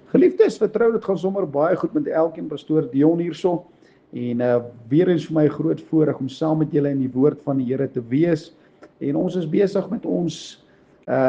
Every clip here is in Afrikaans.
Geliefdes, vertrou, dit gaan sommer baie goed met elkeen, pastoor Dion hierso. En weer eens vir my 'n groot voorreg om saam met julle in die woord van die Here te wees. En ons is besig met ons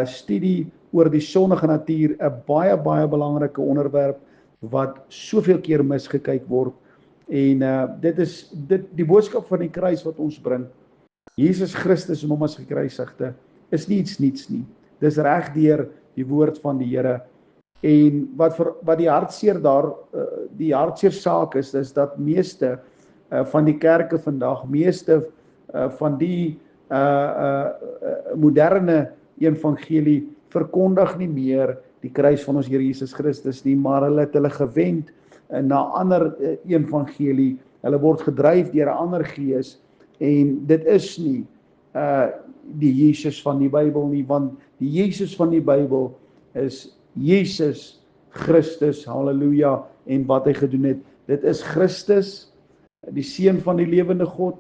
studie oor die sonnige natuur, 'n baie belangrike onderwerp wat soveel keer misgekyk word. En dit is die boodskap van die kruis wat ons bring. Jesus Christus en hom as gekruisigde is nie iets niets nie. Dis reg deur die woord van die Here. En wat die hartseer die hartseer saak is dat meeste van die kerke vandag, meeste van die moderne evangelie verkondig nie meer die kruis van ons Here Jesus Christus nie, maar hulle het hulle gewend na ander evangelie. Hulle word gedryf deur 'n ander gees en dit is nie die Jesus van die Bybel nie, want die Jesus van die Bybel is Jesus Christus, halleluja, en wat hy gedoen het. Dit is Christus, die seun van die lewende God,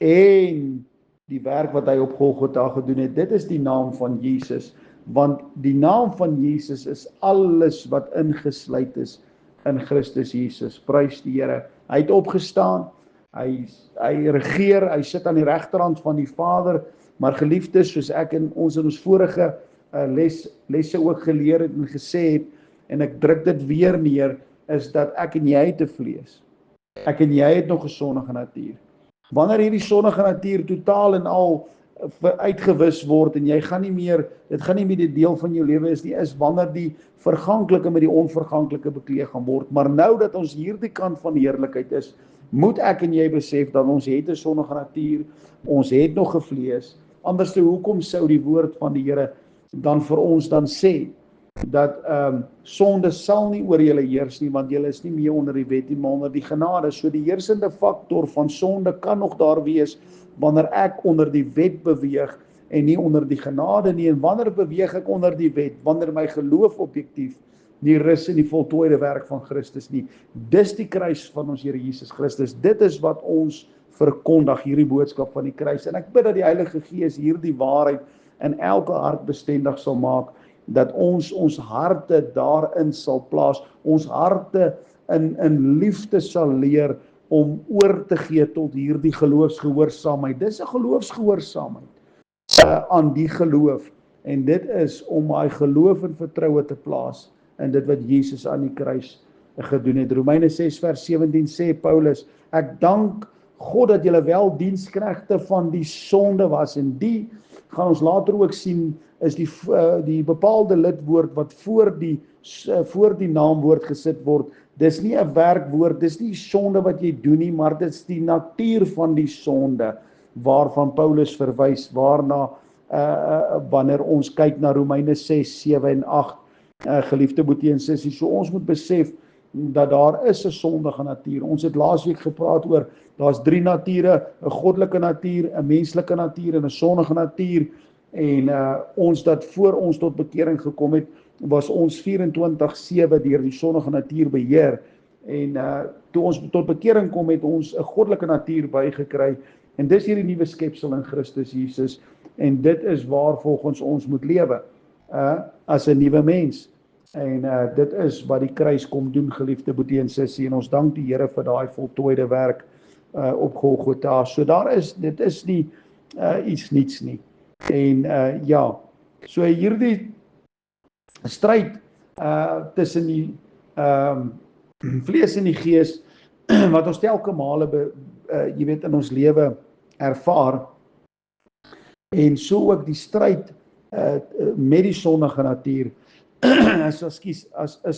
en die werk wat hy op Golgotha gedoen het. Dit is die naam van Jesus, want die naam van Jesus is alles wat ingesluit is in Christus Jesus. Prys die Here. Hy het opgestaan, hy regeer, hy sit aan die regterhand van die Vader, maar geliefdes, soos ek in ons vorige lesse ook geleer het en gesê het, en ek druk dit weer neer, is dat ek en jy het 'n vlees. Ek en jy het nog 'n sondige natuur. Wanneer hierdie sondige natuur totaal en al uitgewis word en jy gaan nie meer, dit gaan nie meer die deel van jou lewe is nie, is wanneer die verganklike met die onverganklike bekleed gaan word. Maar nou dat ons hierdie kant van heerlikheid is, moet ek en jy besef dat ons het 'n sondige natuur, ons het nog 'n vlees. Anders hoekom sou die woord van die Here dan vir ons dan sê dat sonde sal nie oor julle heers nie, want julle is nie meer onder die wet nie, maar onder die genade. So die heersende faktor van sonde kan nog daar wees wanneer ek onder die wet beweeg en nie onder die genade nie. En wanneer beweeg ek onder die wet? Wanneer my geloof objektief nie rus in die voltooide werk van Christus nie. Dis die kruis van ons Here Jesus Christus. Dit is wat ons verkondig, hierdie boodskap van die kruis. En ek bid dat die Heilige Gees hierdie waarheid in elke hart bestendig sal maak, dat ons harte daarin sal plaas, ons harte in liefde sal leer om oor te gee tot hierdie geloofsgehoorsaamheid. Dis 'n geloofsgehoorsaamheid aan die geloof, en dit is om my geloof en vertroue te plaas in dit wat Jesus aan die kruis gedoen het. Romeine 6 vers 17 sê Paulus, ek dank God dat julle wel diensknegte van die sonde was, en die gaan ons later ook sien, is die bepaalde lidwoord wat voor die naamwoord gesit word. Dis nie 'n werkwoord, dis nie sonde wat jy doen nie, maar dit is die natuur van die sonde waarvan Paulus verwys, waarna wanneer ons kyk na Romeine 6, 7 en 8, geliefde boetie en sussie, so ons moet besef dat daar is 'n sondige natuur. Ons het laasweek gepraat oor, daar's 3 nature, 'n goddelike natuur, 'n menslike natuur en 'n sondige natuur. En ons dat voor ons tot bekering gekom het, was ons 24/7 deur die sondige natuur beheer. En toe ons tot bekering kom, het ons 'n goddelike natuur bygekry. En dis hierdie nuwe skepsel in Christus Jesus. En dit is waar volgens ons moet lewe as 'n nuwe mens. En dit is wat die kruis kom doen, geliefde boetie en sussie. En ons dank die Here vir daai voltooide werk op Golgotha. So dit is nie iets niets nie. En ja, so hierdie stryd tussen die vlees en die gees, wat ons telke male jy weet in ons lewe ervaar, en so ook die stryd met die sondige natuur, is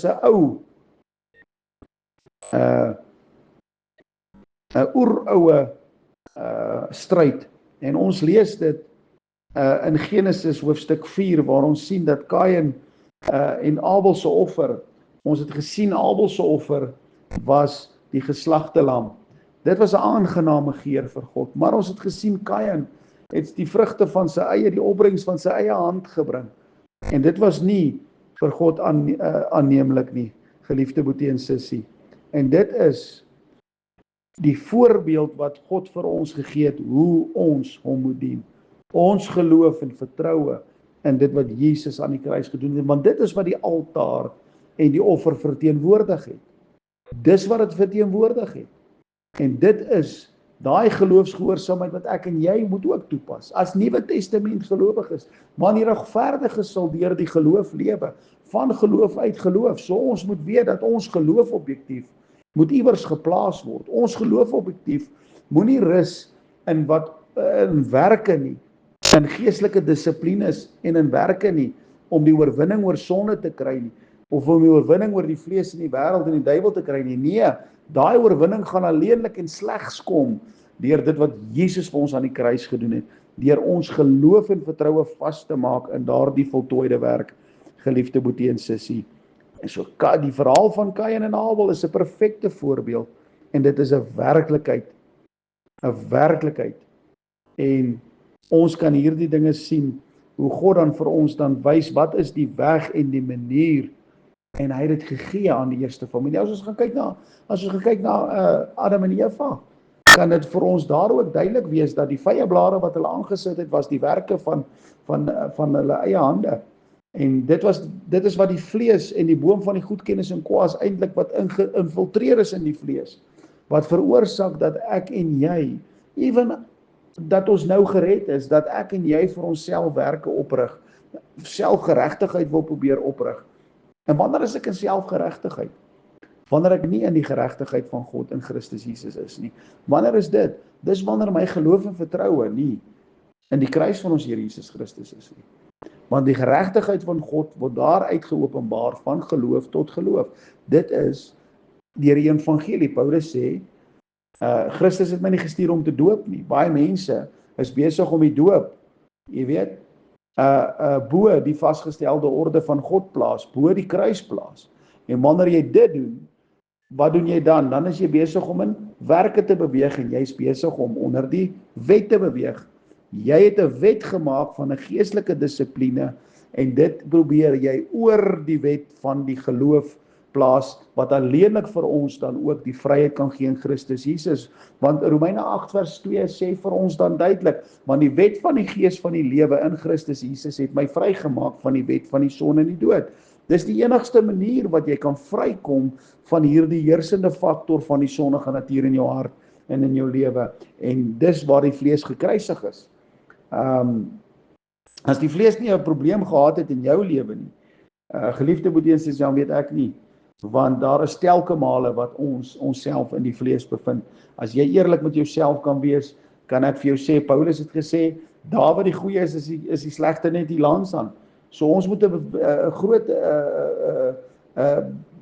'n ou oeroue stryd, en ons lees dit in Genesis hoofstuk 4, waar ons sien dat Kain en Abel se offer, ons het gesien Abel se offer was die geslagte lam. Dit was 'n aangename geur vir God, maar ons het gesien Kain het die vrugte van sy eie, die opbrengs van sy eie hand gebring. En dit was nie vir God aanneemlik nie, geliefde boetie en sussie. En dit is die voorbeeld wat God vir ons gegee het, hoe ons hom moet dien. Ons geloof en vertroue in dit wat Jesus aan die kruis gedoen het, want dit is wat die altaar en die offer verteenwoordig het. Dis wat dit verteenwoordig het. En dit is daai geloofsgehoorsaamheid wat ek en jy moet ook toepas. As Nuwe Testament gelowiges, want die regverdiges sal deur die geloof lewe, van geloof uit geloof. So ons moet weet dat ons geloof objektief moet iewers geplaas word. Ons geloof objektief moenie rus in wat in werke nie, in geestelike dissiplines en in werke nie, om die oorwinning oor sonde te kry nie, of om die oorwinning oor die vlees en die wêreld en die duiwel te kry nie. Nee, daai oorwinning gaan alleenlik en slegs kom deur dit wat Jesus vir ons aan die kruis gedoen het, deur ons geloof en vertroue vas te maak in daardie voltooide werk, geliefde boetie en sussie. En so die verhaal van Kain en Abel is 'n perfekte voorbeeld, en dit is 'n werklikheid. En ons kan hierdie dinge sien, hoe God dan vir ons dan wys, wat is die weg en die manier, en hy het dit gegee aan die eerste familie. As ons gaan kyk na Adam en Eva, kan dit vir ons daar ook duidelik wees, dat die vyeblare wat hulle aangesit het, was die werke van hulle eie hande. En dit is wat die vlees en die boom van die goedkennis en kwaad eintlik wat geïnfiltreer is in die vlees, wat veroorsaak dat ek en jy, ewen dat ons nou gered is, dat ek en jy vir onsself werke oprig, selfgeregtigheid wil probeer oprig. En wanneer is ek in selfgeregtigheid? Wanneer ek nie in die geregtigheid van God in Christus Jesus is nie. Wanneer is dit? Dis wanneer my geloof en vertroue nie in die kruis van ons Here Jesus Christus is nie. Want die geregtigheid van God word daar uitgeopenbaar van geloof tot geloof. Dit is deur die evangelie. Paulus sê, Christus het my nie gestuur om te doop nie. Baie mense is besig om die doop, jy weet, bo die vasgestelde orde van God plaas, bo die kruis plaas. En wanneer jy dit doen, wat doen jy dan? Dan is jy besig om in werke te beweeg, en jy is besig om onder die wet te beweeg. Jy het 'n wet gemaak van 'n geestelike dissipline, en dit probeer jy oor die wet van die geloof plaas, wat alleenlik vir ons dan ook die vryheid kan gee in Christus Jesus. Want Romeine 8 vers 2 sê vir ons dan duidelik, want die wet van die gees van die lewe in Christus Jesus het my vrygemaak van die wet van die sonde en die dood. Dis die enigste manier wat jy kan vrykom van hierdie heersende faktor van die sondige natuur in jou hart en in jou lewe. En dis waar die vlees gekruisig is. As die vlees nie 'n probleem gehad het in jou lewe nie, geliefde boetie en sussie, dan weet ek nie, want daar is telke male wat ons onsself in die vlees bevind. As jy eerlik met jouself kan wees, kan ek vir jou sê, Paulus het gesê, daar waar die goeie is die slegte net die landsaan. So ons moet 'n groot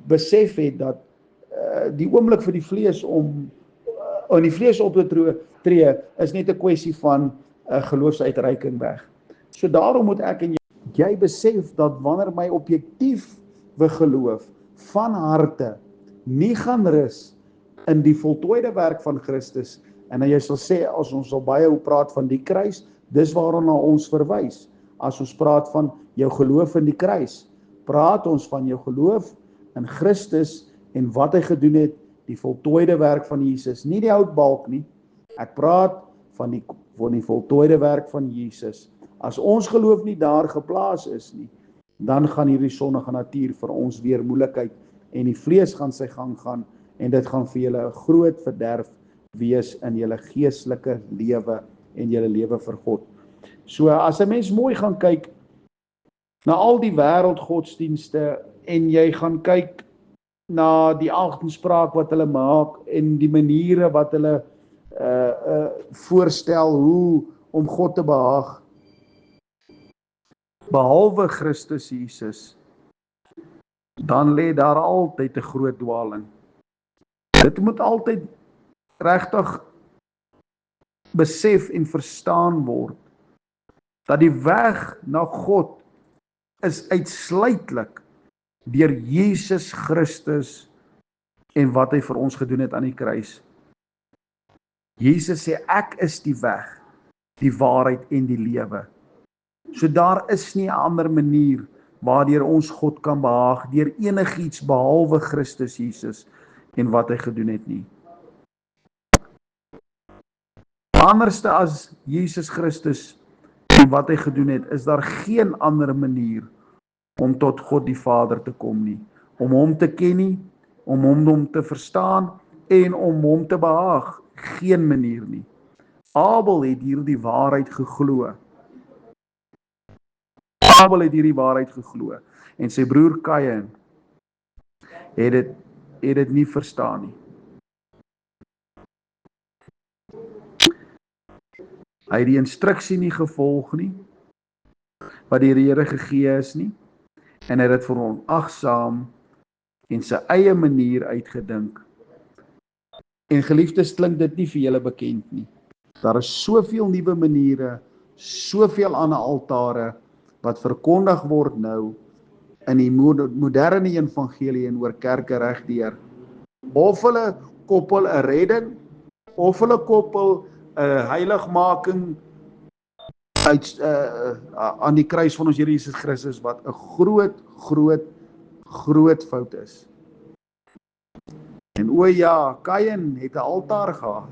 besef het dat die oomblik vir die vlees om in die vlees op te tree is net 'n kwessie van geloofsuitreiking weg. So daarom moet ek en jy besef dat wanneer my objektief geloof van harte nie gaan rus in die voltooide werk van Christus, en jy sal sê, as ons al baie praat van die kruis, dis waarna ons verwys. As ons praat van jou geloof in die kruis, praat ons van jou geloof in Christus en wat hy gedoen het, die voltooide werk van Jesus, nie die houtbalk nie. Ek praat van die voltooide werk van Jesus. As ons geloof nie daar geplaas is nie, dan gaan hierdie sondige natuur vir ons weer moeilikheid, en die vlees gaan sy gang gaan, en dit gaan vir julle 'n groot verderf wees in julle geestelike lewe en julle lewe vir God. So as 'n mens mooi gaan kyk na al die wêreldgodsdienste, en jy gaan kyk na die agtenspraak wat hulle maak, en die maniere wat hulle voorstel hoe om God te behaag, behalwe Christus Jesus, dan lê daar altyd 'n groot dwaling. Dit moet altyd regtig besef en verstaan word, dat die weg na God is uitsluitlik deur Jesus Christus en wat hy vir ons gedoen het aan die kruis. Jesus sê, ek is die weg, die waarheid en die lewe. So daar is nie 'n ander manier waardeur ons God kan behaag, deur enigiets behalwe Christus Jesus en wat hy gedoen het nie. Anderste as Jesus Christus en wat hy gedoen het, is daar geen ander manier om tot God die Vader te kom nie. om hom te ken nie, om hom te verstaan en om hom te behaag. Geen manier nie. Abel het hierdie waarheid geglo. Abel het hierdie waarheid geglo en sy broer Kain het dit nie verstaan nie. Hy het die instruksie nie gevolg nie, wat die Here gegee is nie, en hy het dit veronagsaam en sy eie manier uitgedink. En geliefdes, klink dit nie vir julle bekend nie. Daar is soveel nuwe maniere, soveel ander altare wat verkondig word nou in die moderne evangelie en oor kerke regdeur. Of hulle koppel 'n redding, of hulle koppel 'n heiligmaking aan die kruis van ons Here Jesus Christus, wat 'n groot fout is. En o ja, Kain het 'n altaar gehad,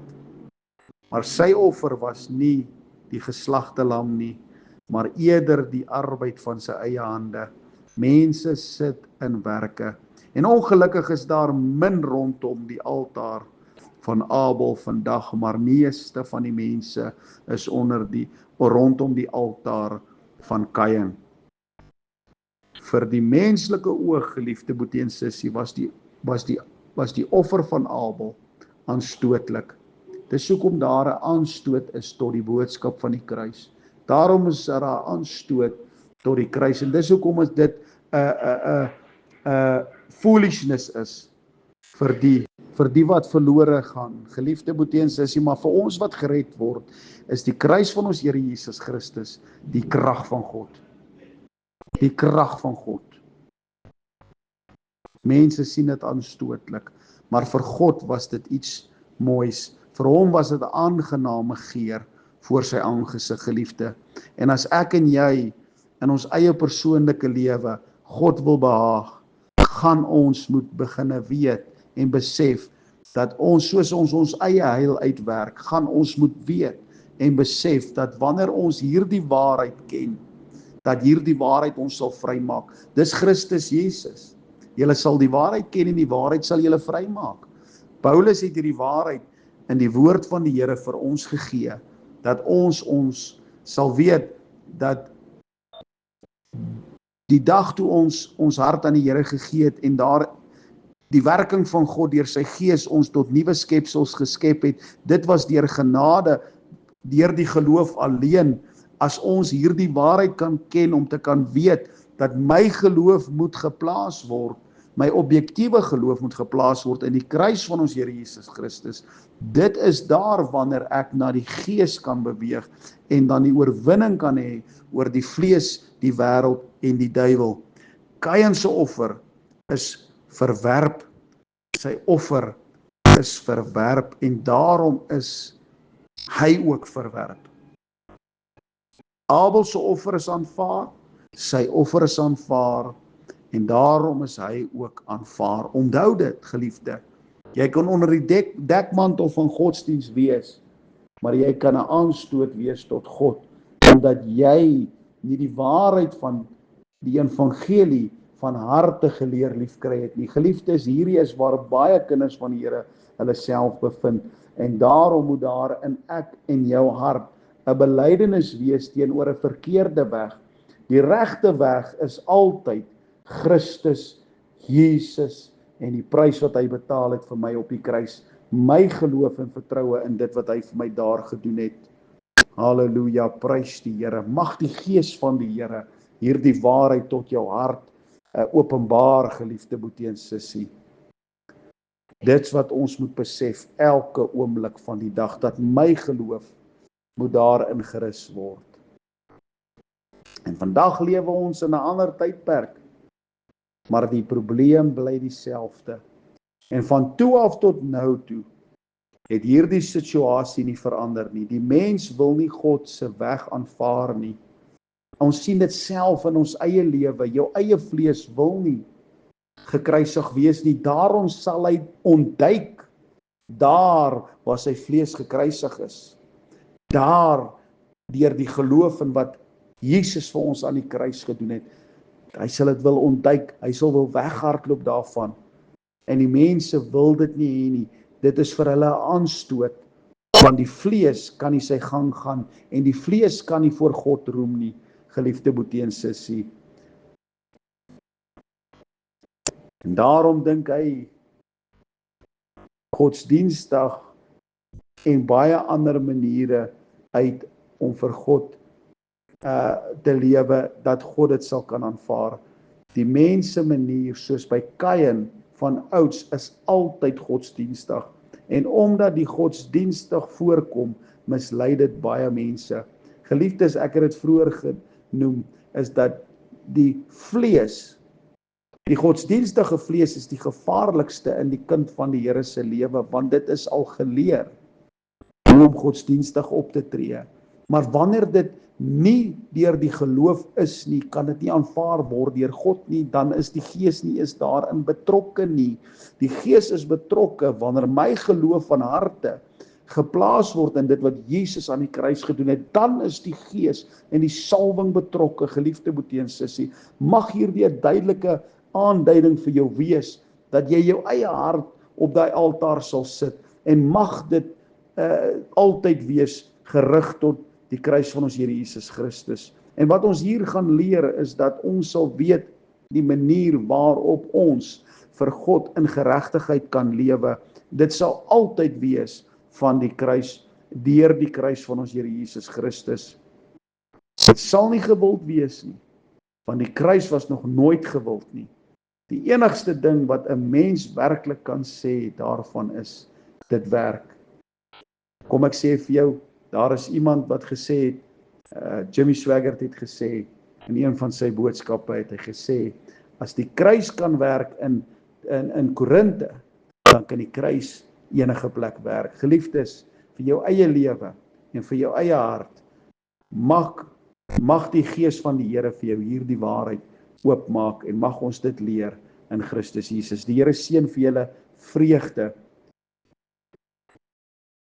maar sy offer was nie die geslagte lam nie, maar eerder die arbeid van sy eie hande. Mense sit in werke, en ongelukkig is daar min rondom die altaar van Abel vandag, maar meeste van die mense is rondom die altaar van Kain. Vir die menslike oog, geliefde broer en sussie, was die offer van Abel aanstootlik. Dis hoekom daar 'n aanstoot is tot die boodskap van die kruis. Daarom is daar 'n aanstoot tot die kruis, en dis hoekom is dit 'n foolishness is vir die wat verlore gaan. Geliefde broer en sussie, maar vir ons wat gered word, is die kruis van ons Here Jesus Christus die krag van God. Die krag van God. Mense sien dit aanstootlik, maar vir God was dit iets moois. Vir hom was dit 'n aangename geur voor sy aangesig, geliefde. En as ek en jy in ons eie persoonlike lewe God wil behaag, gaan ons moet beginne weet en besef dat ons, soos ons eie heil uitwerk, gaan ons moet weet en besef dat wanneer ons hierdie waarheid ken, dat hierdie waarheid ons sal vrymaak. Dis Christus Jesus. Julle sal die waarheid ken en die waarheid sal julle vrymaak. Paulus het hierdie waarheid in die woord van die Here vir ons gegee, dat ons sal weet dat die dag toe ons hart aan die Here gegee het en daar die werking van God deur sy gees ons tot nuwe skepsels geskep het, dit was deur genade, deur die geloof alleen. As ons hierdie waarheid kan ken, om te kan weet dat my geloof moet geplaas word, my objektiewe geloof moet geplaas word in die kruis van ons Here Jesus Christus. Dit is daar wanneer ek na die gees kan beweeg en dan die oorwinning kan hê oor die vlees, die wêreld en die duiwel. Kain se offer is verwerp. Sy offer is verwerp en daarom is hy ook verwerp. Abel se offer is aanvaar, sy offer is aanvaar en daarom is hy ook aanvaar. Onthou dit, geliefde. Jy kan onder die dekmantel van godsdienst wees, maar jy kan 'n aanstoot wees tot God, omdat jy nie die waarheid van die evangelie van harte geleer liefkry het nie. Geliefdes, hierdie is waar baie kinders van die Here hulle self bevind, en daarom moet daar in ek en jou hart 'n belydenis wees teenoor 'n verkeerde weg. Die regte weg is altyd Christus Jesus en die prys wat hy betaal het vir my op die kruis. My geloof en vertroue in dit wat hy vir my daar gedoen het. Halleluja, prys die Here. Mag die gees van die Here hierdie waarheid tot jou hart openbaar, geliefde broer en sussie. Dit's wat ons moet besef elke oomblik van die dag, dat my geloof moet daarin gerus word. En vandag lewe ons in 'n ander tydperk, maar die probleem bly dieselfde. En van toe af tot nou toe het hierdie situasie nie verander nie. Die mens wil nie God se weg aanvaar nie. Ons sien dit self in ons eie lewe. Jou eie vlees wil nie gekruisig wees nie. Daarom sal hy ontduik daar waar sy vlees gekruisig is. Daar deur die geloof in wat Jesus vir ons aan die kruis gedoen het. Hy sal dit wil ontduik, hy sal wil weghardloop daarvan. En die mense wil dit nie hê nie. Dit is vir hulle 'n aanstoot, want die vlees kan nie sy gang gaan en die vlees kan nie voor God roem nie, geliefde boetie en sussie. En daarom dink hy godsdienstig en baie ander maniere uit om vir God te lewe, dat God dit sal kan aanvaar. Die mense manier, soos by Kain van ouds, is altyd godsdienstig. En omdat die godsdienstig voorkom, mislei dit baie mense. Geliefdes, ek het dit vroeër genoem, is dat die vlees, die godsdienstige vlees is die gevaarlikste in die kind van die Here se lewe, want dit is al geleer om godsdienstig op te tree. Maar wanneer dit nie deur die geloof is nie, kan dit nie aanvaar word deur God nie, dan is die Gees nie is daarin betrokke nie. Die Gees is betrokke wanneer my geloof van harte geplaas word in dit wat Jesus aan die kruis gedoen het, dan is die Gees en die salwing betrokke, geliefde boetie en sussie. Mag hierdie 'n duidelike aanduiding vir jou wees, dat jy jou eie hart op daai altaar sal sit, en mag dit altyd wees gerig tot die kruis van ons Here Jesus Christus. En wat ons hier gaan leer is dat ons sal weet die manier waarop ons vir God in geregtigheid kan lewe. Dit sal altyd wees van die kruis, deur die kruis van ons Here Jesus Christus. Dit sal nie gewild wees nie, want die kruis was nog nooit gewild nie. Die enigste ding wat 'n mens werklik kan sê daarvan is, dit werk. Kom ek sê vir jou, daar is iemand wat gesê het, Jimmy Swaggart het gesê, in een van sy boodskappe het hy gesê, as die kruis kan werk in Korinthe, dan kan die kruis enige plek werk. Geliefdes, vir jou eie lewe en vir jou eie hart, mag die Gees van die Here vir jou hierdie waarheid oopmaak en mag ons dit leer in Christus Jesus. Die Here seën vir julle vreugde